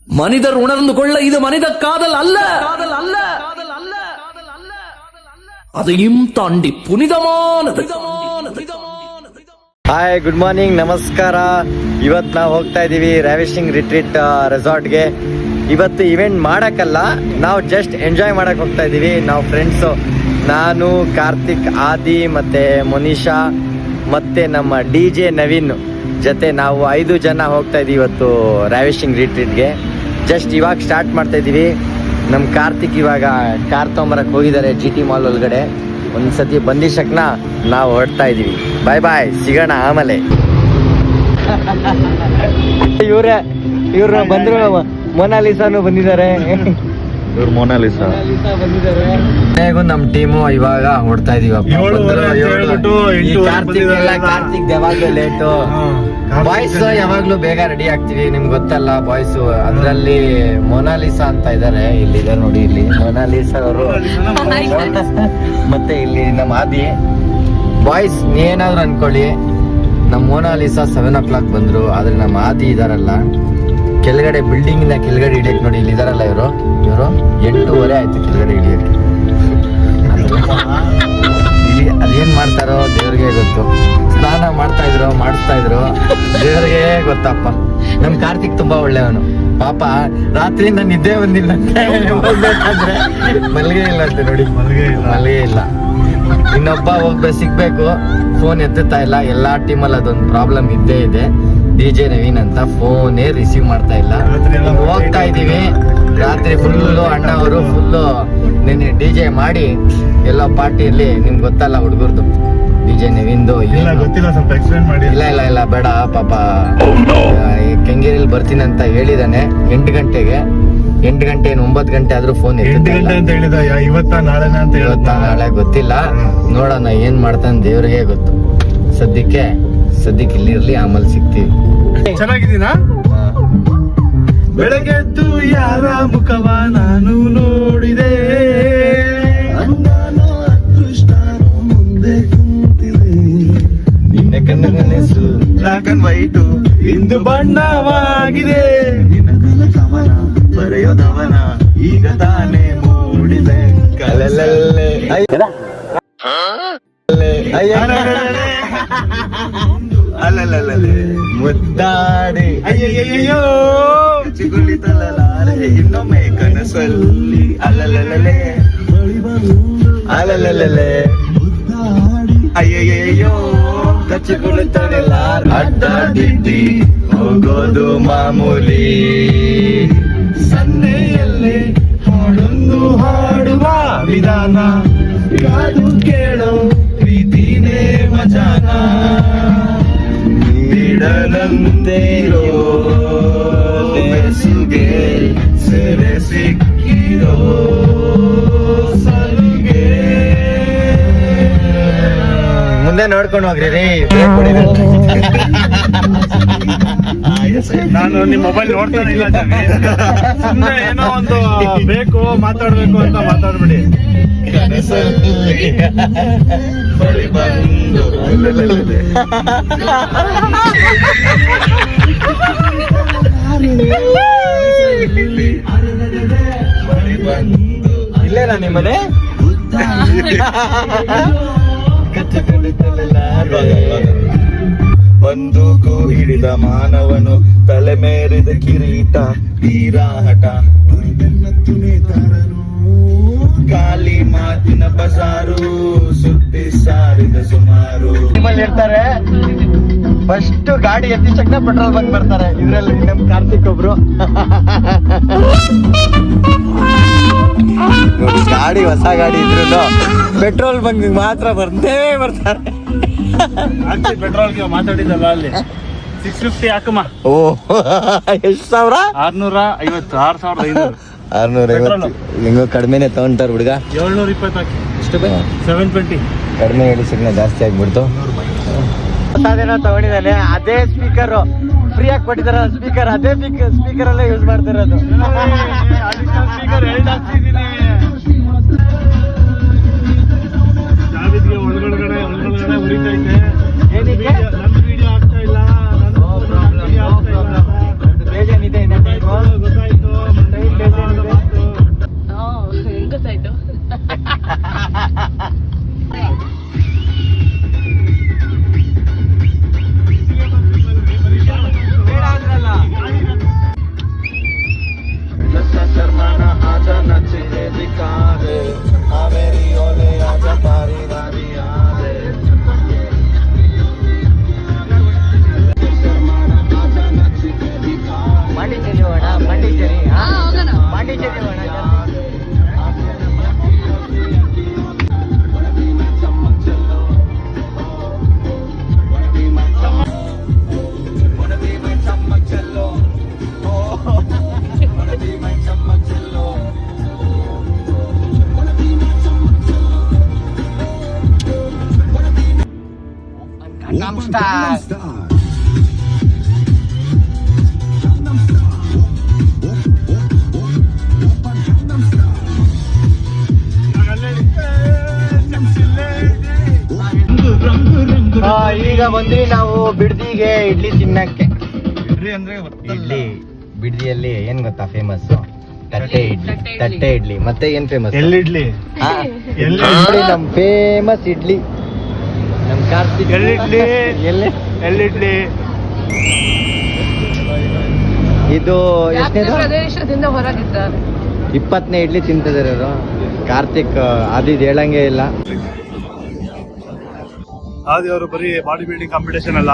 மனிதர் உணர்ந்து கொள்ள இது மனித காதல் அல்ல, அதையும் தாண்டி புனிதமானது. ಹಾಯ್, ಗುಡ್ ಮಾರ್ನಿಂಗ್, ನಮಸ್ಕಾರ. ಇವತ್ತು ನಾವು ಹೋಗ್ತಾ ಇದ್ದೀವಿ ರಾವಿಶಿಂಗ್ ರಿಟ್ರೀಟ್ ರೆಸಾರ್ಟ್ಗೆ. ಇವತ್ತು ಇವೆಂಟ್ ಮಾಡೋಕ್ಕಲ್ಲ, ನಾವು ಜಸ್ಟ್ ಎಂಜಾಯ್ ಮಾಡೋಕ್ಕೆ ಹೋಗ್ತಾ ಇದ್ದೀವಿ. ನಾವು ಫ್ರೆಂಡ್ಸು, ನಾನು, ಕಾರ್ತಿಕ್, ಆದಿ ಮತ್ತು ಮೊನಿಷಾ ಮತ್ತು ನಮ್ಮ DJ ನವೀನ್ ಜೊತೆ ನಾವು 5 ಜನ ಹೋಗ್ತಾ ಇದ್ದೀವಿ ಇವತ್ತು ರಾವಿಶಿಂಗ್ ರಿಟ್ರೀಟ್ಗೆ. ಜಸ್ಟ್ ಇವಾಗ ಸ್ಟಾರ್ಟ್ ಮಾಡ್ತಾ ಇದ್ದೀವಿ. ನಮ್ಮ ಕಾರ್ತಿಕ್ ಇವಾಗ ಕಾರ್ ತೊಗೊಂಬರಕ್ಕೆ ಹೋಗಿದ್ದಾರೆ GT ಮಾಲ್ ಒಳಗಡೆ. ಒಂದ್ಸತಿ ಬಂದಿಶಕ್ನ ನಾವು ಹೊರಡ್ತಾ ಇದೀವಿ. ಬಾಯ್ ಬಾಯ್, ಸಿಗೋಣ ಆಮೇಲೆ. ಇವ್ರು ಬಂದ್ರು, ಮೊನಾಲಿಸಾನು ಬಂದಿದ್ದಾರೆ. ಇವ್ರು ಮೊನಾಲಿಸಾ ಬಂದಿದ್ದಾರೆ. ನಮ್ಮ ಟೀಮು ಇವಾಗ ಹೊರಡ್ತಾ ಇದೀವಿ. ಕಾರ್ತಿಕ್ ಯಾವಾಗ್ಲೂ ಲೇಟು. ಬಾಯ್ಸ್ ಯಾವಾಗ್ಲೂ ಬೇಗ ರೆಡಿ ಆಗ್ತೀವಿ, ನಿಮ್ಗೆ ಗೊತ್ತಲ್ಲ ಬಾಯ್ಸ್. ಅದ್ರಲ್ಲಿ ಮೊನಾಲಿಸಾ ಅಂತ ಇದಾರೆ, ಇಲ್ಲಿದ್ದಾರೆ ನೋಡಿ, ಇಲ್ಲಿ ಮೊನಾಲಿಸಾ ಅವರು. ಮತ್ತೆ ಇಲ್ಲಿ ನಮ್ಮ ಆದಿ. ಬಾಯ್ಸ್ ಏನಾದ್ರು ಅನ್ಕೊಳ್ಳಿ, ನಮ್ಮ ಮೊನಾಲಿಸಾ 7 o'clock ಬಂದ್ರು. ಆದ್ರೆ ನಮ್ಮ ಆದಿ ಇದಾರಲ್ಲ ಕೆಳಗಡೆ, ಬಿಲ್ಡಿಂಗ್ ಇಂದ ಕೆಳಗಡೆ ಇಳಿಯಕ್ ನೋಡಿ, ಇಲ್ಲಿ ಇದಾರಲ್ಲ ಇವರು 8:30 ಆಯ್ತು ಕೆಳಗಡೆ ಇಳಿಯಕ್ಕೆ. ಅದೇನ್ ಮಾಡ್ತಾರೋ ದೇವ್ರಿಗೆ ಗೊತ್ತು. ಸ್ನಾನ ಮಾಡಿಸ್ತಾ ಇದ್ರು ದೇವ್ರಿಗೆ ಗೊತ್ತಪ್ಪ. ನಮ್ ಕಾರ್ತಿಕ್ ತುಂಬಾ ಒಳ್ಳೆಯವನು ಪಾಪ. ರಾತ್ರಿಯಿಂದ ನಿದ್ದೆ ಬಂದಿಲ್ಲ ಅಂತ ಹೋಗ್ಬೇಕಾದ್ರೆ ಮಲ್ಗೆ ಇಲ್ಲ ಅಂತ ನೋಡಿ, ಮಲ್ಗೆ ಇಲ್ಲ. ಇನ್ನೊಬ್ಬ ಹೋಗ್ಬೇಕು, ಸಿಗ್ಬೇಕು, ಫೋನ್ ಎತ್ತುತ್ತಾ ಇಲ್ಲ. ಎಲ್ಲಾ ಟೀಮಲ್ಲಿ ಅದೊಂದು ಪ್ರಾಬ್ಲಮ್ ಇದ್ದೇ ಇದೆ. DJ ನವೀನ್ ಅಂತ ಫೋನೇ ರಿಸೀವ್ ಮಾಡ್ತಾ ಇಲ್ಲ. ಹೋಗ್ತಾ ಇದೀವಿ. ರಾತ್ರಿ ಫುಲ್ಲು ಅಣ್ಣ ಅವರು ಫುಲ್ಲು ನಿನ್ನೆ DJ ಮಾಡಿ ಎಲ್ಲೋ ಪಾರ್ಟಿಯಲ್ಲಿ, ನಿಮ್ಗೆ ಗೊತ್ತಲ್ಲ ಹುಡುಗರ್ದು DJ ನವೀನ್ದು. ಇಲ್ಲ ಬೇಡ ಪಾಪ. ಕೆಂಗೇರಿಯಲ್ಲಿ ಬರ್ತೀನಿ ಅಂತ ಹೇಳಿದಾನೆ 8 ಗಂಟೆಗೆ. 8 ಗಂಟೆ 9 ಗಂಟೆ ಆದ್ರೂ ಫೋನ್ ಇವತ್ತ ನಾಳೆ ಗೊತ್ತಿಲ್ಲ. ನೋಡೋಣ ಏನ್ ಮಾಡ್ತಾನೆ, ದೇವ್ರಿಗೆ ಗೊತ್ತು. ಸದ್ಯಕ್ಕೆ ಇಲ್ಲಿರ್ಲಿ, ಆಮೇಲೆ ಸಿಗ್ತೀವಿ. ಚೆನ್ನಾಗಿದ್ದೀನಾ? ಬೆಳಗ್ಗೆದ್ದು ಯಾರ ಮುಖವ ನಾನು ನೋಡಿದೆ, ಮುಂದೆ ಕುಂತಿದೆ. ನಿನ್ನೆ ಕಣ್ಣು ಬ್ಲಾಕ್ ಅಂಡ್ ವೈಟು ಇಂದು ಬಣ್ಣವಾಗಿದೆ. ಕವನ ಬರೆಯೋದವನ ಈಗ ತಾನೇ ಮೂಡಿದೆ. ಕಲಲಲ್ಲೇ ಅಲ್ಲಲ್ಲೇ ಮುದ್ದಾಡಿ ಅಯ್ಯಯ್ಯೋ ಚಿಗುಳಿತಲಾರೆ ಇನ್ನೊಮ್ಮೆ ಕನಸಲ್ಲಿ. ಅಲ್ಲಲ್ಲೇ ಅಯ್ಯಯ್ಯೋ ಕಚ್ಚಿಕೊಳ್ಳುತ್ತಲಿಲ್ಲ. ಅಡ್ಡಾದಿಡ್ಡಿ ಹೋಗೋದು ಮಾಮೂಲಿ. ಸನ್ನೆಯಲ್ಲೇ ಹಾಡೊಂದು ಹಾಡುವ ವಿಧಾನ, ಕಾದು ಕೇಳೋ ಪ್ರೀತಿನೇ ಮಜಾನ. ಬಿಡಲಂತೆಯೋ ಬೆಸುಗೆ ಸೆರೆ ಸಿಕ್ಕಿರೋ ಸಲುಗೆ. ಮುಂದೆ ನೋಡ್ಕೊಂಡು ಹೋಗ್ರಿ ರೀ. ನಾನು ನಿಮ್ಮ ಮೊಬೈಲ್ ನೋಡ್ತಾನೆ ಇಲ್ಲ, ಸುಮ್ಮನೆ ಏನೋ ಒಂದು ಬೇಕು ಮಾತಾಡ್ಬೇಕು ಅಂತ ಮಾತಾಡ್ಬಿಡಿ. ಬಳಿ ಬಂದು ಇಲ್ಲೇನಾ ನಿಮ್ಮನೆ? ಬಂದೂಕು ಹಿಡಿದ ಮಾನವನು, ತಲೆ ಮೇರಿದ ಕಿರೀಟ, ತೀರಾಹಟ, ಖಾಲಿ ಮಾತಿನ ಬಸಾರು, ಸುತ್ತಿ ಸಾರಿದ ಸುಮಾರು. ನಿಮ್ಮಲ್ಲಿ ಇರ್ತಾರೆ, ಫಸ್ಟ್ ಗಾಡಿ ಎತ್ತಿಸಕ್ನ ಪೆಟ್ರೋಲ್ ಬಂಕ್ ಬರ್ತಾರೆ. ಇದ್ರಲ್ಲಿ ನಮ್ ಕಾರ್ತಿಕ್ ಒಬ್ರು ಗಾಡಿ, ಹೊಸ ಗಾಡಿ ಇದ್ರು ಪೆಟ್ರೋಲ್ ಬಂಕ್ ಮಾತ್ರ ಬರ್ತಾರೆ. ಪೆಟ್ರೋಲ್ಗೆ ಮಾತಾಡಿದಲ್ಲ ಅಲ್ಲಿ 650 ಹಾಕಮ್ಮ. ಓ, ಎಷ್ಟು ಸಾವಿರ? 650, 6500. 650. ಹೆಂಗೋ ಕಡಿಮೆನೆ ತಗೊಂತಾರ ಹುಡುಗ. 720 ಹಾಕಿ. ಎಷ್ಟು? 720. ಕಡಿಮೆ ಹೇಳಿ ಸಿಗ್ನ ಜಾಸ್ತಿ ಆಗ್ಬಿಡ್ತು. ಹೊಸದೇನೋ ತಗೊಂಡಿದ್ದಾನೆ, ಅದೇ ಸ್ಪೀಕರ್ ಫ್ರೀ ಆಗಿ ಕೊಟ್ಟಿದಾರ. ಸ್ಪೀಕರ್ ಅದೇ ಸ್ಪೀಕರ್ ಅಲ್ಲೇ ಯೂಸ್ ಮಾಡ್ತಿರೋದು. ಸ್ಪೀಕರ್ 2 ಹಾಕ್ತಿದ್ದೀನಿ. ಜಾವಿದ್ಗೆ ಒಳಗಡೆ ಉರಿತೈತೆ. ಏನಕ್ಕೆ? ನನ್ನ ವಿಡಿಯೋ ಆಗ್ತಾ ಇಲ್ಲ. ಬೇಜಾನಿದೆ. ಗೊತ್ತಾಯ್ತು. ಪಾಂಡಿಚೇರಿ ಹೋಗೋಣ. ಪಾಂಡಿಚೇರಿ ಹೋಗೋಣ. Gangnam Style. ಈಗ ಬಂದ್ವಿ ನಾವು ಬಿಡ್ದಿಗೆ ಇಡ್ಲಿ ತಿನ್ನಕ್ಕೆ. ಅಂದ್ರೆ ಇಡ್ಲಿ ಬಿಡ್ದಿಯಲ್ಲಿ ಏನ್ ಗೊತ್ತಾ ಫೇಮಸ್? ತಟ್ಟೆ ಇಡ್ಲಿ. ಮತ್ತೆ ಏನ್ ಫೇಮಸ್? ಎಲ್ಲಿಡ್ಲಿ ನೋಡಿ ನಮ್ ಫೇಮಸ್ ಇಡ್ಲಿ ನಮ್ ಕಾರ್ತಿಕ್. ಎಲ್ಲಿಡ್ಲಿ ಎಲ್ಲಿಡ್ಲಿ ಇದು ಎಷ್ಟನೇದು? ಪ್ರದೇಶದಿಂದ ಹೊರಗಿದ್ದಾರೆ. 20ನೇ ಇಡ್ಲಿ ತಿಂತಿದ್ದಾರೆ ಅವರು. ಕಾರ್ತಿಕ್ ಆದಿದ್ ಹೇಳಂಗೆ ಇಲ್ಲ. ಆದಿ ಅವರು ಬರೀ ಬಾಡಿ ಬಿಲ್ಡಿಂಗ್ ಕಾಂಪಿಟೇಷನ್ ಅಲ್ಲ,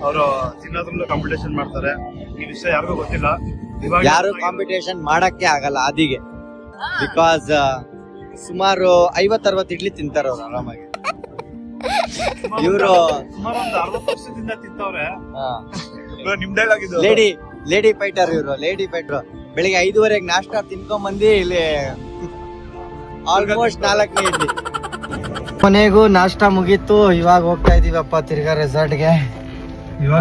ಅವರು ತಿನ್ನೋದ್ರಲ್ಲೂ ಕಾಂಪಿಟೇಷನ್ ಮಾಡ್ತಾರೆ. ಈ ವಿಷಯ ಯಾರಿಗೂ ಗೊತ್ತಿಲ್ಲ. ಇವಾಗ ಯಾರು ಕಾಂಪಿಟೇಷನ್ ಮಾಡಕ್ಕೆ ಆಗಲ್ಲ ಆದಿಗೆ. ಬಿಕಾಸ್ ಸುಮಾರು 50-60 ಇಡ್ಲಿ ತಿಂತಾರ ಅವ್ರು ಆರಾಮಾಗಿ. ಇವರು ಸುಮಾರು ಒಂದು 60 ವರ್ಷದಿಂದ ತಿಂತವ್ರೆ. ನಿಮ್ ಆಗಿದ್ದು ಲೇಡಿ ಫೈಟರ್ ಇವರು. ಲೇಡಿ ಫೈಟರ್ ಬೆಳಿಗ್ಗೆ 5:30 ನಾಷ್ಟಾ ತಿನ್ಕೊಂಡ್ ಬಂದಿ ಇಲ್ಲಿ ಆಲ್ಮೋಸ್ಟ್ 4ನೇ ಇಡ್ಲಿ. ಕೊನೆಗೂ ನಾಷ್ಟಾ ಮುಗೀತು. ಇವಾಗ ಹೋಗ್ತಾ ಇದೀವಪ್ಪ ತಿರ್ಗಾ ರೆಸಾರ್ಟ್ಗೆ. ಇವಾಗ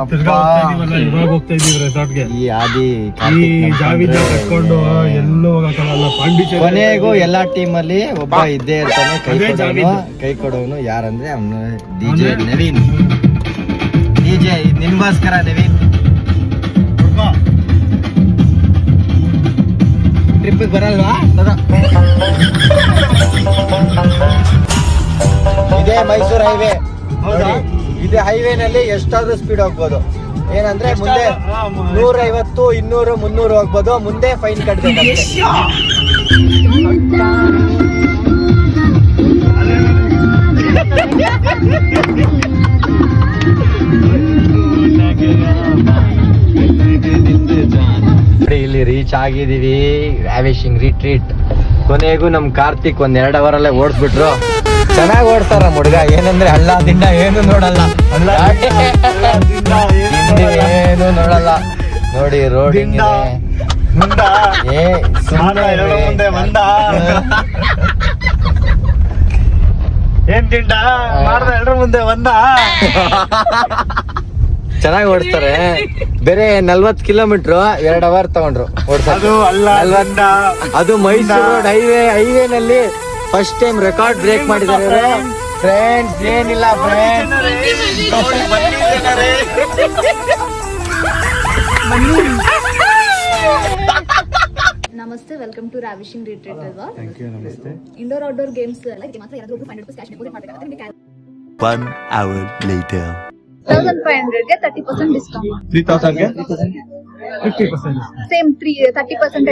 ಹೋಗ್ತಾ ಇದೀವಿ ರೆಸಾರ್ಟ್ಗೆ. ಈ ಆದಿ ಜಾವಿದ ಕಟ್ಕೊಂಡು ಎಲ್ಲೂ ಹೋಗಕ್ಕಾಗಲ್ಲ. ಪಾಂಡಿಚೇರಿ ಕೊನೆಗೂ ಎಲ್ಲಾ ಟೀಮ್ ಅಲ್ಲಿ ಒಬ್ಬ ಇದ್ದೇ ಇರ್ತಾನೆ ಕೈ ಕೊಡೋನು. ಯಾರಂದ್ರೆ ಅವನು ಡಿಜೆ ನವೀನ್. ಡಿಜೆ ನಿನ್ಗೋಸ್ಕರ ನವೀನ್. ಟ್ರಿಪ್ ಬರಲ್ವಾ? ಇದೇ ಮೈಸೂರು ಹೈವೇ. ಇದೇ ಹೈವೇನಲ್ಲಿ ಎಷ್ಟಾದ್ರೂ ಸ್ಪೀಡ್ ಹೋಗ್ಬೋದು. ಏನಂದ್ರೆ ಮುಂದೆ 150, 200, 300 ಹೋಗ್ಬೋದು. ಮುಂದೆ ಫೈನ್ ಕಟ್ಬೇಕು. ಇಲ್ಲಿ ರೀಚ್ ಆಗಿದೀವಿ ರಾವಿಶಿಂಗ್ ರಿಟ್ರೀಟ್. ಕೊನೆಗೂ ನಮ್ ಕಾರ್ತಿಕ್ 1-2 ಅವರಲ್ಲೇ ಓಡಿಸ್ಬಿಟ್ರು. ಚೆನ್ನಾಗಿ ಓಡ್ತಾರ ಹುಡುಗ. ಏನಂದ್ರೆ ಹಳ್ಳ ದಿಂಡ ಏನು ನೋಡಲ್ಲ, ಏನು ನೋಡಲ್ಲ. ನೋಡಿ ರೋಡ್ ಏನ್ ತಿಂಡ ಮಾಡ್ದ ಎಲ್ರ ಮುಂದೆ ಒಂದ. ಚೆನ್ನಾಗಿ ಓಡಿಸ್ತಾರೆ. ಬೇರೆ 40 ಕಿಲೋಮೀಟರ್ 2 ಅವರ್ ತಗೊಂಡ್ರು ಅದು ಅಲ್ಲ ಅದು ಮೈಸೂರು ರೋಡ್ ಹೈವೇನಲ್ಲಿ ಫಸ್ಟ್ ಟೈಮ್ ರೆಕಾರ್ಡ್ ಬ್ರೇಕ್ ಮಾಡಿದ್ದಾರೆ ಫ್ರೆಂಡ್ಸ್. ಏನಿಲ್ಲ ಫ್ರೆಂಡ್ಸ್, ನಮಸ್ತೆ, welcome to ravishing retreat resort. Thank you. ನಮಸ್ತೆ. ಇಂಡೋರ್ ಔಟ್ಡೋರ್ ಗೇಮ್ಸ್ ಎಲ್ಲ ಇದಕ್ಕೆ ಮಾತ್ರ ಯಾರಾದ್ರೂ 500 ರೂಪಾಯಿ ಕ್ಯಾಶ್ ಡೆಪಾಸಿಟ್ ಮಾಡಬೇಕಾಗುತ್ತೆ. ನಿಮಗೆ 1 hour later. 1500 ಗೆ 30% ಡಿಸ್ಕೌಂಟ್. 3000 ಗೆ 50%. ಸೇಮ್ 30%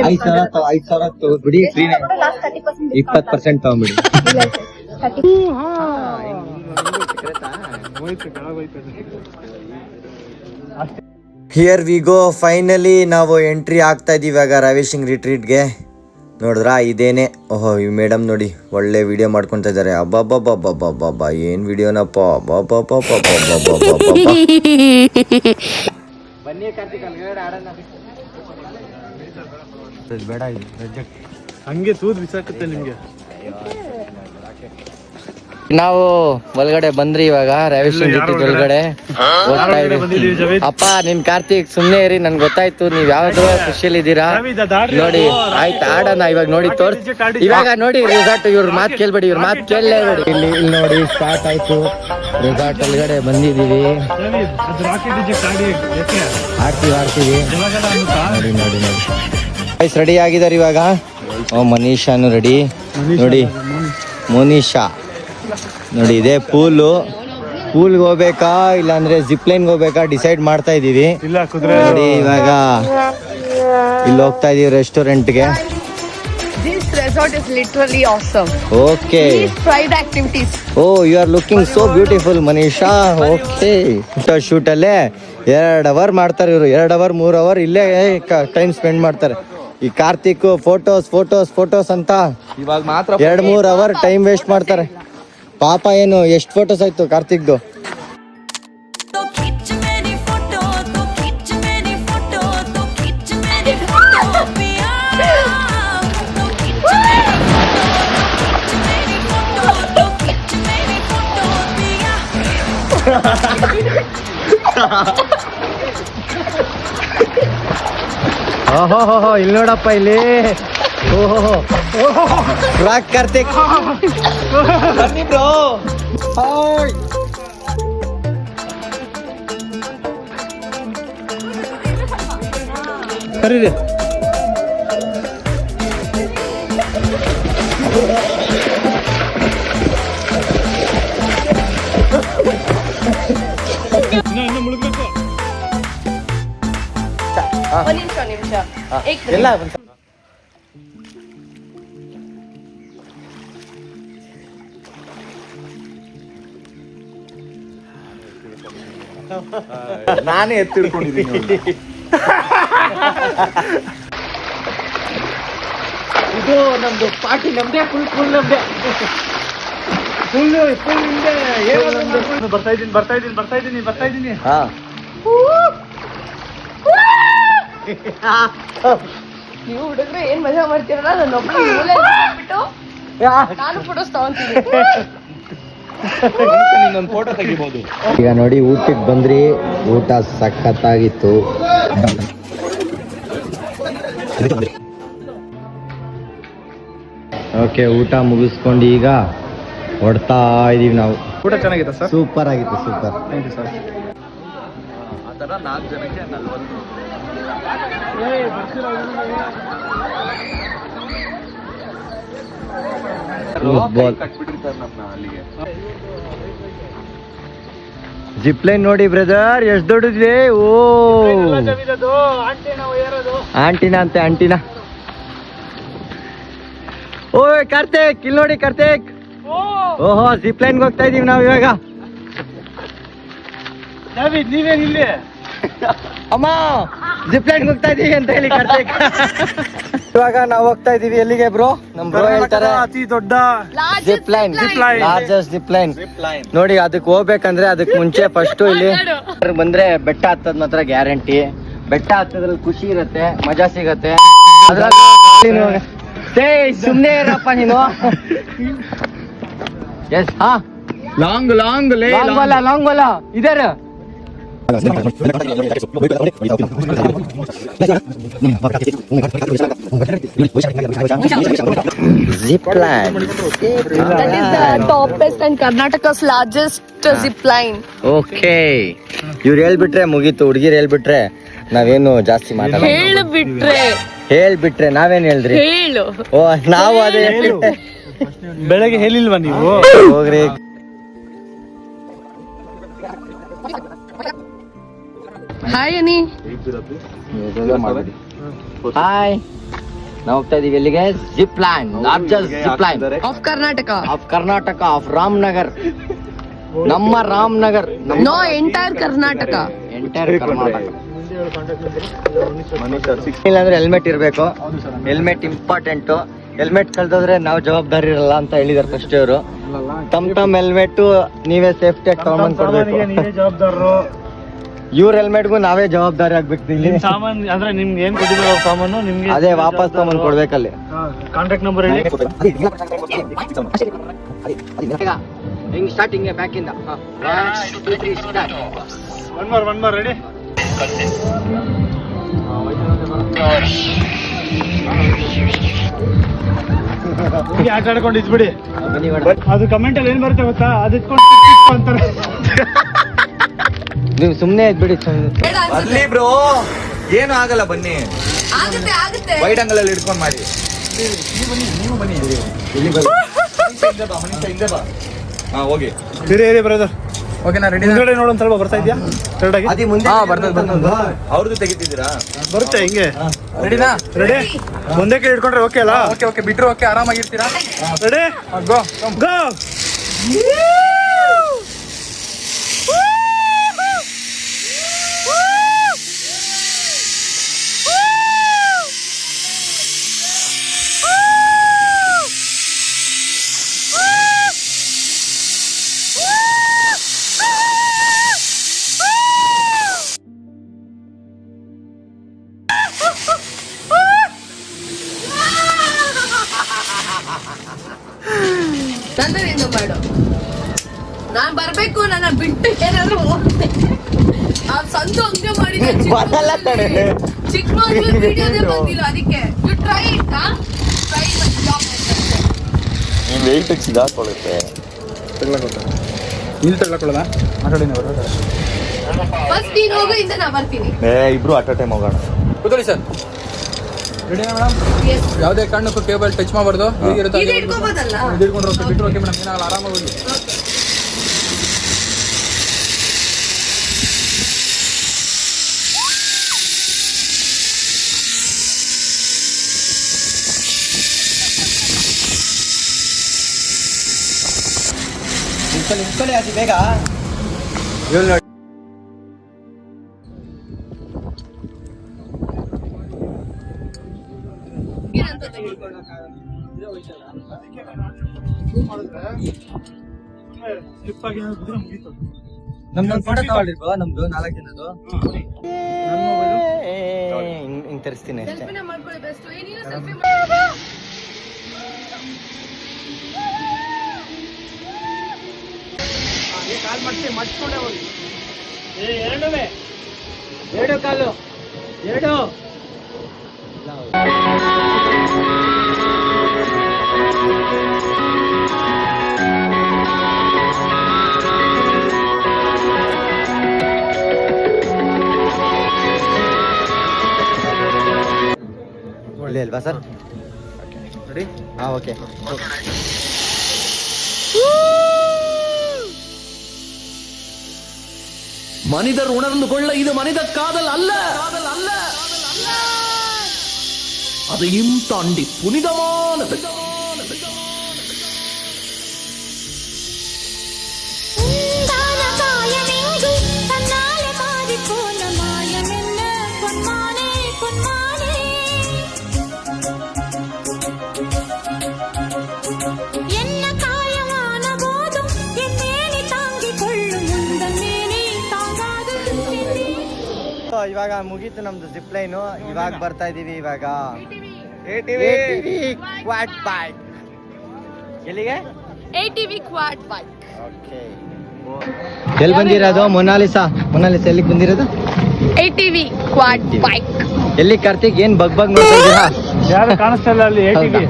5,000 ತಗೋಬಿಡಿ. ಫ್ರೀನೇ. ಲಾಸ್ಟ್ 30% 20% ತಗೊಂಬಿಡಿ. Here we go. ಫೈನಲಿ ನಾವು ಎಂಟ್ರಿ ಆಗ್ತಾ ಇದೀವಿ ಇವಾಗ ರಾವಿಶಿಂಗ್ ರಿಟ್ರೀಟ್ಗೆ. ನೋಡಿದ್ರಾ ಇದೇನೆ. ಓಹೋ ಈ ಮೇಡಮ್ ನೋಡಿ ಒಳ್ಳೆ ವಿಡಿಯೋ ಮಾಡ್ಕೊತಾ ಇದ್ದಾರೆ. ಅಬ್ಬಬ್ಬಬ್ಬಬ್ಬಬ್ಬಬ್ಬ ಏನ್ ವಿಡಿಯೋನಪ್ಪ. ಬನ್ನಿ ಕಾರ್ತಿಕ್ ಬೇಡ ಇದು ಹಂಗೆ ತೂದ್ ಬಿಸಾಕುತ್ತೆ ನಿಮ್ಗೆ. ನಾವು ಒಳಗಡೆ ಬಂದ್ರಿ ಇವಾಗ ರಾವಿಶಿಂಗ್ ರಿಟ್ರೀಟ್ ಒಳಗಡೆ ಹೋಗ್ತಾ ಇದೀವಿ. ಅಪ್ಪ ನಿಮ್ ಕಾರ್ತಿಕ್ ಸುಮ್ನೆ ಇರಿ, ನನ್ಗೆ ಗೊತ್ತಾಯ್ತು ನೀವ್ ಯಾವ್ದು ಖುಷಿಯಲ್ಲಿ ಇದ್ದೀರಾ. ನೋಡಿ ಆಯ್ತು ಆಡೋಣ ಇವಾಗ. ನೋಡಿ ಇವಾಗ ನೋಡಿ ರೆಸಾರ್ಟ್. ಇವ್ರ ಮಾತು ಕೇಳ್ಬೇಡಿ, ಇವ್ರ ಮಾತು ಕೇಳಲೇಬೇಡಿ. ಇಲ್ಲಿ ನೋಡಿ ಸ್ಟಾರ್ಟ್ ಆಯ್ತು. ರೆಸಾರ್ಟ್ ಒಳಗಡೆ ಬಂದಿದೀವಿ. ಆಡ್ತೀವಿ. ನೋಡಿ ನೋಡಿ ನೋಡಿ ರೆಡಿ ಆಗಿದಾರೆ ಇವಾಗ. ಮನೀಶಾನು ರೆಡಿ. ನೋಡಿ ಮೋನಿಶಾ ನೋಡಿ ಇದೆ ಪೂಲ್ಗೆ ಹೋಗ್ಬೇಕಾ ಇಲ್ಲಾಂದ್ರೆ ಜಿಪ್ ಲೈನ್ಗೆ ಹೋಗ್ಬೇಕಾ ಡಿಸೈಡ್ ಮಾಡ್ತಾ ಇದೀವಿ. ನೋಡಿ ಇವಾಗ ಇಲ್ಲಿ ಹೋಗ್ತಾ ಇದೀವಿ ರೆಸ್ಟೋರೆಂಟ್ಗೆ. This resort is literally awesome. Okay. Fried activities. Oh you are looking so beautiful Manisha. Okay shoot ಅಲ್ಲೇ 2 ಅವರ್ ಮಾಡ್ತಾರೆ ಇವರು, 2 ಅವರ್ 3 ಅವರ್ ಇಲ್ಲೇ ಟೈಮ್ ಸ್ಪೆಂಡ್ ಮಾಡ್ತಾರೆ. ಈ ಕಾರ್ತಿಕ್ ಫೋಟೋಸ್ ಅಂತ ಇವಾಗ ಮಾತ್ರ 2-3 ಅವರ್ ಟೈಮ್ ವೇಸ್ಟ್ ಮಾಡ್ತಾರೆ. ಪಾಪ ಏನು ಎಷ್ಟು ಫೋಟೋಸ್ ಆಯ್ತು ಕಾರ್ತಿಕ್ದು. तो खींच मेरी फोटो तो खींच मेरी फोटो तो खींच मेरी फोटो पिया तो खींच मेरी फोटो तो खींच मेरी फोटो पिया ಓಹೋ ಇಲ್ಲಿ ನೋಡಪ್ಪ ಇಲ್ಲಿ. ಓಹೋ ರಾಕ್ ಕಾರ್ತಿಕ್. ಕರೀರಿ. ಇನ್ನು ಮುಳುಗ್ಬೇಕು. ಒಂದು ನಿಮಿಷ ಎಲ್ಲ ನಾನೇ ಎತ್ತಿಡ್ಕೊಂಡಿದ್ದೀನಿ. ಇದು ನಮ್ದು ಪಾರ್ಟಿ ನಮ್ದೇ, ಫುಲ್ ನಮ್ದೇ, ಫುಲ್ ಹಿಂದೆ. ಬರ್ತಾ ಇದ್ದೀನಿ. ಹಾ ನೀವು ಹುಡುಗ್ರು ಏನ್ ಮಜಾ ಮಾಡ್ತೀರಲ್ಲ, ನನ್ನ ಒಬ್ಬಳು ಬಿಟ್ಟು ನಾನು ಫೋಟೋಸ್ ತಗೊಂತೀನಿ. ಇನ್ನೊಂದು ಫೋಟೋ ತೆಗಿಬಹುದು. ಈಗ ನೋಡಿ ಊಟಕ್ಕೆ ಬಂದ್ರಿ, ಊಟ ಸಖತ್ತಾಗಿತ್ತು. ಓಕೆ, ಊಟ ಮುಗಿಸ್ಕೊಂಡು ಈಗ ಹೊಡ್ತಾ ಇದೀವಿ ನಾವು. ಊಟ ಚೆನ್ನಾಗಿದೆ ಸರ್. ಸೂಪರ್ ಆಗಿತ್ತು, ಸೂಪರ್. Thank you sir. ಆ ಥರ 4 ಜನಕ್ಕೆ 40. ಕಟ್ಬಿಟ್ಟಿರ್ತಾರೆ ನಮ್ಮನ್ನ ಅಲ್ಲಿಗೆ. ಜಿಪ್ ಲೈನ್ ನೋಡಿ ಬ್ರದರ್, ಎಷ್ಟು ದೊಡ್ಡದಿದೆ. ಓ ಆಂಟಿನಾ ಅಂತೆ, ಆಂಟಿನಾ. ಓಯ್ ಕಾರ್ತಿಕ್, ಇಲ್ಲಿ ನೋಡಿ ಕಾರ್ತಿಕ್. ಓಹೋ, ಜಿಪ್ ಲೈನ್ಗೆ ಹೋಗ್ತಾ ಇದೀವಿ ನಾವು ಇವಾಗ. ನೀವೇನು ಇಲ್ಲಿ? ಅಮ್ಮ ಜಿಪ್ ಲೈನ್ಗೆ ಹೋಗ್ತಾ ಇದೀವಿ ಅಂತ ಹೇಳಿ ಕಾರ್ತಿಕ್. ಇವಾಗ ನಾವು ಹೋಗ್ತಾ ಇದೀವಿ ಎಲ್ಲಿಗೆ ಬ್ರೋ? ನಮ್ ಬ್ರೋ ಹೇಳ್ತಾರೆ ಅತಿ ದೊಡ್ಡ zip line, largest zip line. ನೋಡಿ ಅದಕ್ಕೆ ಹೋಗ್ಬೇಕಂದ್ರೆ ಅದಕ್ಕೆ ಮುಂಚೆ ಫಸ್ಟ್ ಇಲ್ಲಿ ಬಂದ್ರೆ ಬೆಟ್ಟ ಹತ್ತದ್ ಮಾತ್ರ ಗ್ಯಾರಂಟಿ. ಬೆಟ್ಟ ಹತ್ತದ್ರಲ್ಲಿ ಖುಷಿ ಇರತ್ತೆ, ಮಜಾ ಸಿಗತ್ತೆ. ಸುಮ್ನೆ ಇರಪ್ಪ ನೀನು. ಎಸ್, ಹಾ, ಲಾಂಗ್ ಲಾಂಗ್ ಬೋಲ ಇದರ. Zip line. That is the topest and Karnataka's largest zip line. Okay. ಇವ್ರು ಹೇಳ್ಬಿಟ್ರೆ ಮುಗೀತು, ಹುಡುಗಿರು ಹೇಳ್ಬಿಟ್ರೆ ನಾವೇನು ಜಾಸ್ತಿ ಮಾತಾಡ. ಹೇಳ್ಬಿಟ್ರೆ ನಾವೇನ್ ಹೇಳಿದ್ರಿ? ಹೇಳು. ಓ, ನಾವು ಅದೇ ಬೆಳಗ್ಗೆ ಹೇಳಿಲ್ವಾ ನೀವು? ಹೋಗ್ರಿ. ಹಾಯ್ ಅನಿ. ಹಾಯ್, ನಾವು ಹೋಗ್ತಾ ಇದೀವಿ ಎಲ್ಲಿಗೆ? Zip line, largest zip line of Karnataka. Of Karnataka, of Ramanagar. ನಮ್ಮ Ramanagar, no, entire Karnataka. Entire Karnataka. ಇಲ್ಲಾಂದ್ರೆ ಹೆಲ್ಮೆಟ್ ಇರ್ಬೇಕು. Helmet important. ಹೆಲ್ಮೆಟ್ ಕಳ್ದೋದ್ರೆ ನಾವು ಜವಾಬ್ದಾರಿ ಇರಲ್ಲ ಅಂತ ಹೇಳಿದಾರೆ ಫಸ್ಟ್ ಇವರು. ತಮ್ಮ ಹೆಲ್ಮೆಟ್ ನೀವೇ ಸೇಫ್ಟಿ ಆಗಿ ತಗೊಂಡ್ ಕೊಡ್ಬೇಕು. ನೀವೇ ಜವಾಬ್ದಾರರು. ಇವ್ರ ಹೆಲ್ಮೆಟ್ಗೂ ನಾವೇ ಜವಾಬ್ದಾರಿ ಆಗ್ಬೇಕು. ಇಲ್ಲಿ ಸಾಮಾನ್ ಅಂದ್ರೆ ನಿಮ್ಗೆ ಏನ್ ಕೊಟ್ಟಿದ್ರು ಸಾಮಾನು ನಿಮ್ಗೆ ಅದೇ ವಾಪಸ್ ತಗೊಂಡ್ ಕೊಡ್ಬೇಕಲ್ಲಿ. ಕಾಂಟ್ಯಾಕ್ಟ್ ನಂಬರ್ ಹೇಳಿ. ಹಿಂಗ್ ಸ್ಟಾರ್ಟಿಂಗ್ ಬ್ಯಾಕ್ ಇಂದ 1 2 3 ಸ್ಟಾರ್ಟ್. ಒನ್ ಮಾರ್ ರೆಡಿ. ಆಟ ಆಡ್ಕೊಂಡು ಇದ್ಬಿಡಿ. ಅದು ಕಮೆಂಟ್ ಅಲ್ಲಿ ಏನ್ ಬರುತ್ತೆ ಗೊತ್ತಾ? ಅದು ಇಟ್ಕೊಂಡು ಅಂತಾರೆ. ನೀವು ಸುಮ್ನೆ ಇದ್ಬಿಡಿ. ಬರ್ಲಿ ಬ್ರೋ, ಏನು ಆಗಲ್ಲ, ಬನ್ನಿ. ವೈಡ್ ಅಂಗಲ್ ಅಲ್ಲಿ ಇಟ್ಕೊಂಡ್ ಮಾಡಿ. ನೀವು ಬನ್ನಿ ಇಲ್ಲಿ ಬನ್ನಿ. ಹಿಂದೆ ಬಾ. ಹಾ, ಹೋಗಿ. ಇರಿ ಬ್ರದರ್. ಓಕೆ, ನಾ ರೆಡಿ. ಮುಂದೆ ನೋಡೋಣ ಸ್ವಲ್ಪ ಬರ್ತಾ ಇದೆಯಾ? ಕರೆಕ್ಟಾಗಿ ಅದಿ ಮುಂದೆ. ಹಾ, ಬರ್ತದೆ. ಅವ್ರದ್ದು ತೆಗಿತಿದ್ದೀರಾ? ಬರುತ್ತೆ ಹಿಂಗೆ. ರೆಡಿನಾ? ರೆಡಿ. ಮುಂದೆ ಕೈ ಇಟ್ಕೊಂಡ್ರೆ ಓಕೆ ಅಲ್ಲ? ಓಕೆ, ಬಿಟ್ರು ಓಕೆ, ಆರಾಮಾಗಿರ್ತೀರಾ? ರೆಡಿ, ಗೋ ಗೋ. ನಂದು ನೀನು ಮಾಡು. ನಾನ್ ಬರ್ಬೇಕು, ನನ್ನ ಬಿಟ್ಟು ಏನಾದ್ರೂ ಹೋಗ್ತೆ. ಆ ಸಂತು ಹಂಗೆ ಮಾಡಿದೆ. ಚಿಕ್ಕಮಗಳೂರು ವಿಡಿಯೋದೇ ಬಂದಿಲ್ಲ ಅದಕ್ಕೆ. ಯು ಟ್ರೈ ಇಟ್, ಟ್ರೈ ಮತ್ತೆ ಜಾಬ್ ನೀನ್ ವೆಯ್ಟ್ ಸಿಗಾಕೊಳ್ಳುತ್ತೆ. ಇಲ್ಲಿ ತಗೊಳ್ಳೋಣ ಆ ಕಡೆನೇ ಬರೋದು. ಫಸ್ಟ್ ನೀನು ಹೋಗು, ಇಂದ ನಾ ಬರ್ತೀನಿ. ಇಬ್ರು ಅಟ್ ಅ ಟೈಮ್ ಹೋಗೋಣ. ಕೂತ್ಕೊಳ್ಳಿ ಸರ್. ರೆಡಿನಾ ಮೇಡಮ್? ಯಾವುದೇ ಕಾರಣಕ್ಕೂ ಕೇಬಲ್ ಟಚ್ ಮಾಡಬಾರ್ದು. ಇದು ಇಟ್ಕೋಬೋದಲ್ಲ? ಹಿಡ್ಕೊಂಡ್ರೆ ಓಕೆ, ಬಿಟ್ಟರೆ ಓಕೆ ಮೇಡಮ್, ಏನಾಗಲ್ಲ, ಆರಾಮಾಗಿ ಹೋಗಿ. ನಿಂತ್ಕೊಳ್ಳಿ ಅತಿ ಬೇಗ. ನಮ್ದೊಂದು ಫೋಟೋ ತಗೊಳ್ಳಿರ್ಬೋ, ನಮ್ದು 4 ಜನದ್ದು. ಹಿಂಗ್ ತರಿಸ್ತೀನಿ ಅಷ್ಟೇ. ಸೆಲ್ಫಿನ ಮಾಡ್ಕೊಳ್ಳಿ ಬೆಸ್ಟ್. ಏನಿಲ್ಲ ಸೆಲ್ಫಿ ಕಾಲ್ ಮಾಡ್ತೀವಿ, ಮಡ್ಸ್ಕೊಂಡೆ ಹೋಗಿ. ಎರಡು ಕಾಲು, ಎರಡು. ಒಳ್ಳೆ ಅಲ್ವಾ ಸರ್? ರೆಡಿ? ಹಾಂ, ಓಕೆ. மனிதர் உணர்ந்து கொள்ள இது மனித காதல் அல்ல, அதையும் தாண்டி புனிதமானது. ಇವಾಗ ಮುಗೀತು ನಮ್ದು ಜಿಪ್ ಲೈನು. ಇವಾಗ ಬರ್ತಾ ಇದೀವಿ ಇವಾಗ ಕ್ವಾಡ್ ಬೈಕ್. ಎಲ್ಲಿಗೆ? ATV Quad bike. ಓಕೆ. ಎಲ್ಲಿ ಬಂದಿರೋದು? ಮೊನಾಲಿಸಾ ಎಲ್ಲಿಗೆ ಬಂದಿರೋದು? ATV Quad bike. ಎಲ್ಲಿ ಕಾರ್ತಿಕ್? ಏನ್ ಬಗ್ ನೋಡ್ತಾ ಇದ್ದೀರಾ? ಯಾರು ಕಾಣಿಸ್ತಾ ಇಲ್ಲ ಅಲ್ಲಿ ATV.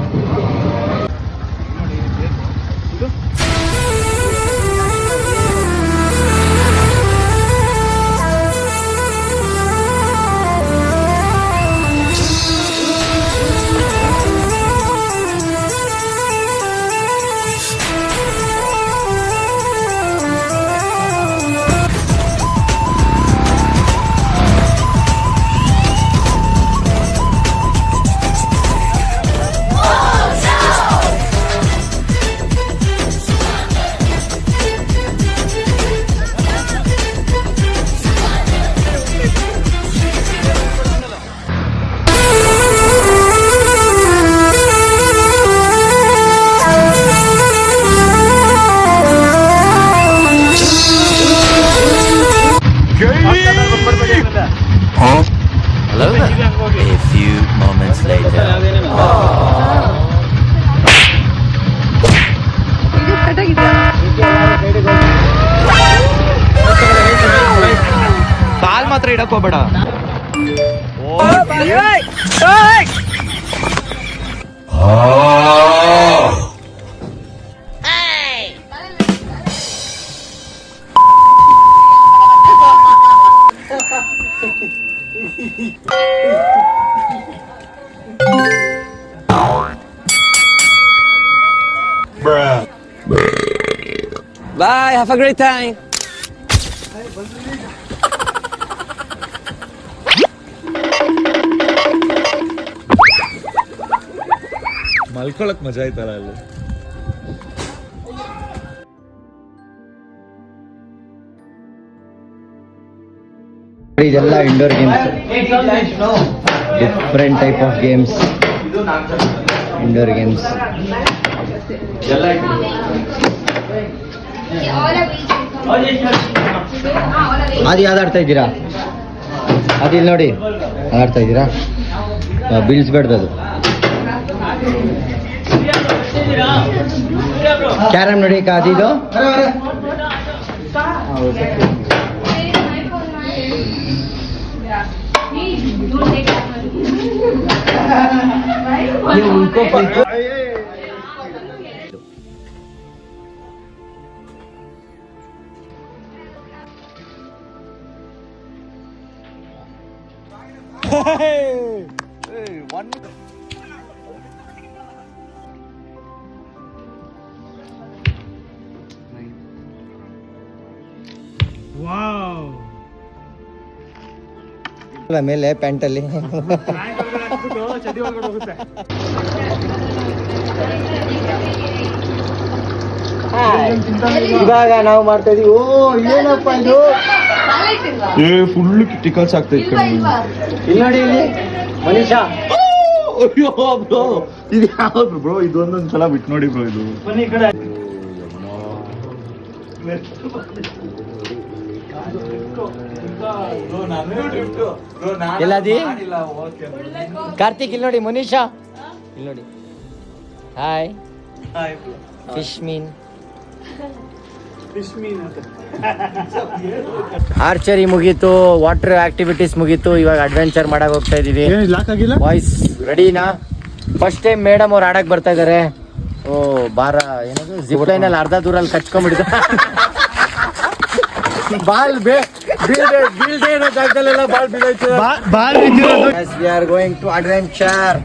A few moments later. ಕಾಲ್ ಮಾತ್ರ ಇಡಕ್ ಹೋಗ್ಬೇಡ. Bye, have a great time. ಮಲ್ಕೊಳಕ್ ಮಜಾ ಆಯ್ತಲ್ಲ ಅಲ್ಲಿ. ಇದೆಲ್ಲ indoor games, different type of games, indoor games. ಅದು ಯಾವ್ದು ಆಡ್ತಾ ಇದ್ದೀರಾ? ಅದು ಇಲ್ಲಿ ನೋಡಿ, ಆಡ್ತಾ ಇದ್ದೀರಾ? ಬೀಳ್ಸ್ಬೇಡ್ದು ಅದು. ಕ್ಯಾರಮ್ ನೋಡಿ ಅದಿದು ಮೇಲೆ ಪ್ಯಾಂಟಲ್ಲಿ ಇವಾಗ ನಾವು ಮಾಡ್ತಾ ಇದೀವಿ. ಓ ಏನಪ್ಪ ಇದು ಫುಲ್ ಟಿಕಲ್ಸ್ ಆಗ್ತೈತೆ ಇಲ್ಲಿ ನೋಡಿ ಇಲ್ಲಿ ಮನೀಷಾ ಅಯ್ಯೋ ಬ್ರೋ ಇದು ಯಾವ್ದು ಬ್ರೋ ಇದೊಂದೊಂದ್ ಸಲ ಬಿಟ್ಟು ನೋಡಿ ಬ್ರೋ ಇದು ಎಲ್ಲದಿ ಕಾರ್ತಿಕ್ ಇಲ್ಲಿ ನೋಡಿ ಮನೀಷಾ ಇಲ್ಲಿ ನೋಡಿ ಹಾಯ್ ಫಿಶ್ ಮೀನ್ ಆರ್ಚರಿ ಮುಗೀತು, ವಾಟರ್ ಆಕ್ಟಿವಿಟೀಸ್ ಮುಗೀತು, ಇವಾಗ ಅಡ್ವೆಂಚರ್ ಮಾಡಕ್ ಹೋಗ್ತಾ ಇದೀವಿ. ಬಾಯ್ಸ್ ರೆಡಿನಾ? ಫಸ್ಟ್ ಟೈಮ್ ಮೇಡಮ್ ಅವ್ರು ಆಡಕ್ ಬರ್ತಾ ಇದಾರೆ. ಓ ಬಾರ ಏನದು ಜಿಪ್ ಲೈನ್ ಅಲ್ಲಿ ಅರ್ಧ ದೂರಲ್ಲಿ ಕಚ್ಕೊಂಡ್ಬಿಡಿದ ಬಾಲ್ ಬೀಳ್ದೆ ಇರೋ ಜಾಗದಲ್ಲೆಲ್ಲ ಬಾಲ್ ಬೀಳೈತೆ. We are going to adventure.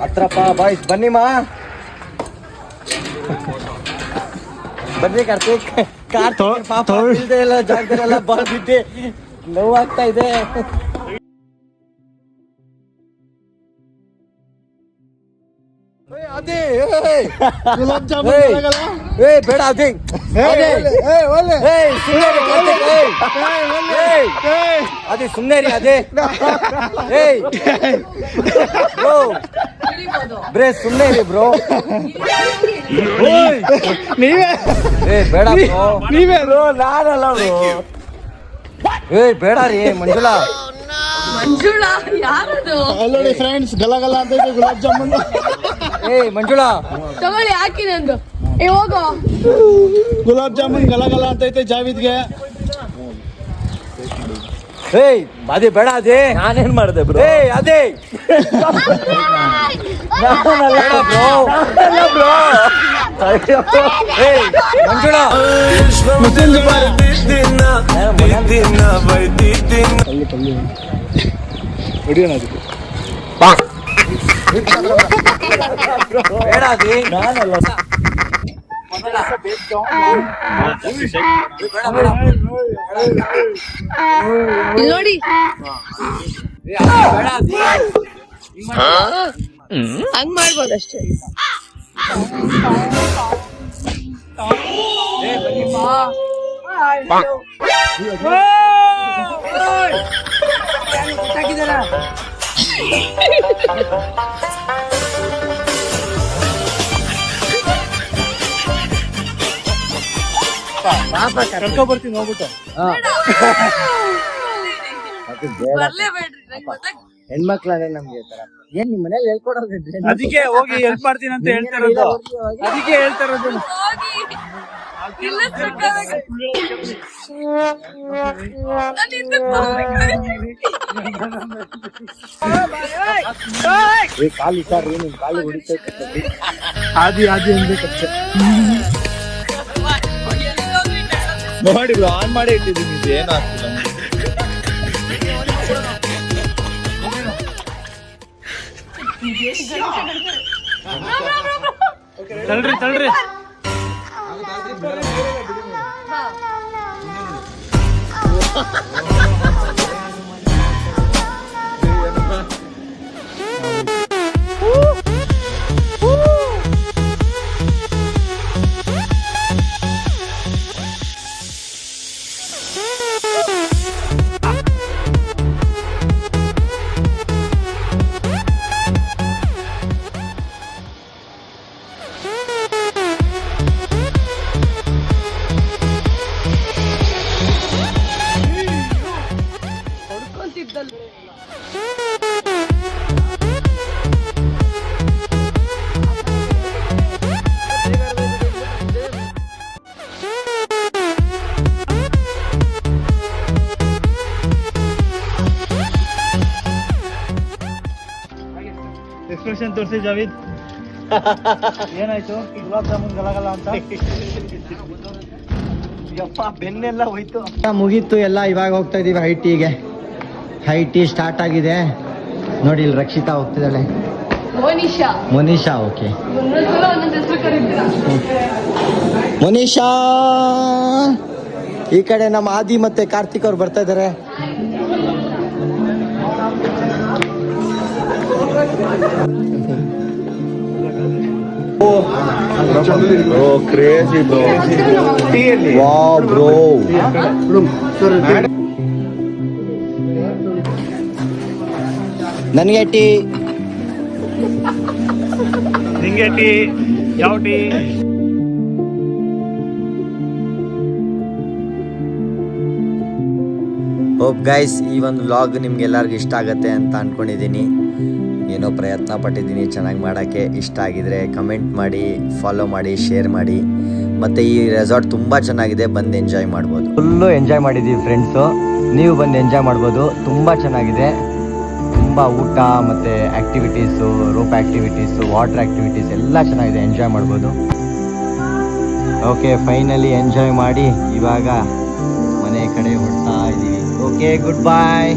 ಹತ್ರಪ್ಪ ಬಾಯ್ಸ್ ಬನ್ನಿಮಾ, ಬನ್ನಿ ಕಾರ್ತಿಕ್. ಪಾಪ ಬೀಳ್ದೆ ಇಲ್ಲ ಜಾಗದಲ್ಲೆಲ್ಲ ಬಾಲ್ ಬಿದ್ದೆ ನೋವಾಗ್ತಾ ಇದೆ. ಬೇಡ ಅದೇ ಅದೇ ಸುಮ್ನೆ ರೀ ಅದೇ ಬ್ರೇ ಸುಮ್ನೆ ರೀ ಬ್ರೋ. ನೀವೇ ಬೇಡ ನೀವೇ ನಾನಲ್ಲ ಬೇಡ ರೀ ಮಂಜುಳಾ. ಮಂಜುಳಾ ಯಾರದು? ಅಲ್ಲೋಡಿ ಫ್ರೆಂಡ್ಸ್, ಗಲಗಲ ಅಂತ ಇದೆ ಗುಲಾಬ್ ಜಾಮೂನ್. ಮಂಜುಳಾ ತಗೊಳ್ಳಿ ಹಾಕಿ ನಂದು. ಹೋಗೋ ಗುಲಾಬ್ ಜಾಮೂನ್ ಗಲಗಲ ಅಂತ ಐತೆ ಜಾವಿದ್ಗೆ. ಅದೇ ಬೇಡ ಅದೇ ನಾನೇನ್ ಮಾಡಿದೆ ಬ್ರೋ. ಅದೇ ಮಂಜುಳಾ ಬೇಡ ಅದೇ ನಾನಲ್ಲ. ನೋಡಿ ಹಂಗ್ ಮಾಡ್ಬೋದಷ್ಟೇ. ಕರ್ಕೊಬರ್ತೀನಿ ಹೋಗ್ಬಿಟ್ಟು. ಬರ್ಲೇಬೇಡ್ರಿ, ನಂಗ್ ಗೊತ್ತಾಗ್ತದೆ. ಹೆಣ್ಮಕ್ಳೇ ನಮ್ಗೆ ತರ ಏನ್ ನಿಮ್ ಮನೇಲಿ ಹೇಳ್ಕೊಡೋದು? ಅದಕ್ಕೆ ಹೋಗಿ ಹೆಲ್ಪ್ ಮಾಡ್ತೀನಿ ಅಂತ ಹೇಳ್ತಾ ಇರೋದು. ಅದಕ್ಕೆ ಹೇಳ್ತಾ ಇರೋದು. ಹೋಗಿ ಇಲ್ಲ ಸಾಕಾಗಲ್ಲ. ನಾನ್ ಹಿಂದಕ್ ಹೋಗ್ಬೇಕಾಗಿತ್ತು. ಕಾಲು ಇಟ್ಟಾರ್ರಿ ನಿಮ್ ಕಾಲು ಹೊಡಿತೈತೆ. ಆದಿ ಅನ್ಬೇಕಷ್ಟೆ. ನೋಡಿ ಬ್ರೋ, ಆನ್ ಮಾಡಿ ಇಟ್ಟಿದ್ದೀನಿ, ಇದು ಏನೂ ಆಗ್ತಿಲ್ಲ. ತಳ್ರಿ ತೋರಿಸಿ ಜಾವೀದ್. ಏನಾಯ್ತು ಗುಲಾಬ್ ಜಾಮೂನ್ ಗಲಗಲ ಅಂತ? ಯಪ್ಪ ಬೆನ್ನೆಲ್ಲ ಹೋಯ್ತು. ಮುಗೀತು ಎಲ್ಲ. ಇವಾಗ ಹೋಗ್ತಾ ಇದೀವಿ ಹೈ ಟೀ ಸ್ಟಾರ್ಟ್ ಆಗಿದೆ ನೋಡಿ. ಇಲ್ಲಿ ರಕ್ಷಿತಾ ಹೋಗ್ತಿದ್ದಾಳೆ. ಮೋನಿಶಾ ಓಕೆ. ಮೋನಿಶಾ ಈ ಕಡೆ ನಮ್ಮ ಆದಿ ಮತ್ತೆ ಕಾರ್ತಿಕ್ ಅವ್ರು ಬರ್ತಾ ಇದ್ದಾರೆ. Crazy bro. Wow bro. ನನಗೆ ಟೀ. ನಿಂಗೆ ಟೀ? ಯಾವ ಟೀ? ಹೋಪ್ ಗೈಸ್ ಈ ಒಂದು ವ್ಲಾಗ್ ನಿಮ್ಗೆಲ್ಲರಿಗೂ ಇಷ್ಟ ಆಗುತ್ತೆ ಅಂತ ಅಂದ್ಕೊಂಡಿದ್ದೀನಿ. ಏನೋ ಪ್ರಯತ್ನ ಪಟ್ಟಿದ್ದೀನಿ ಚೆನ್ನಾಗಿ ಮಾಡೋಕ್ಕೆ. ಇಷ್ಟ ಆಗಿದ್ರೆ ಕಮೆಂಟ್ ಮಾಡಿ, ಫಾಲೋ ಮಾಡಿ, ಶೇರ್ ಮಾಡಿ. ಮತ್ತು ಈ ರೆಸಾರ್ಟ್ ತುಂಬ ಚೆನ್ನಾಗಿದೆ, ಬಂದು ಎಂಜಾಯ್ ಮಾಡ್ಬೋದು. ಫುಲ್ಲು ಎಂಜಾಯ್ ಮಾಡಿದ್ದೀವಿ ಫ್ರೆಂಡ್ಸು. ನೀವು ಬಂದು ಎಂಜಾಯ್ ಮಾಡ್ಬೋದು. ತುಂಬ ಚೆನ್ನಾಗಿದೆ. ತುಂಬ ಊಟ ಮತ್ತು activities, rope activities, water activities ಎಲ್ಲ ಚೆನ್ನಾಗಿದೆ, ಎಂಜಾಯ್ ಮಾಡ್ಬೋದು. ಓಕೆ ಫೈನಲಿ ಎಂಜಾಯ್ ಮಾಡಿ ಇವಾಗ ಮನೆ ಕಡೆ ಹೊರಡ್ತಾ ಇದ್ದೀವಿ. ಓಕೆ ಗುಡ್ ಬಾಯ್.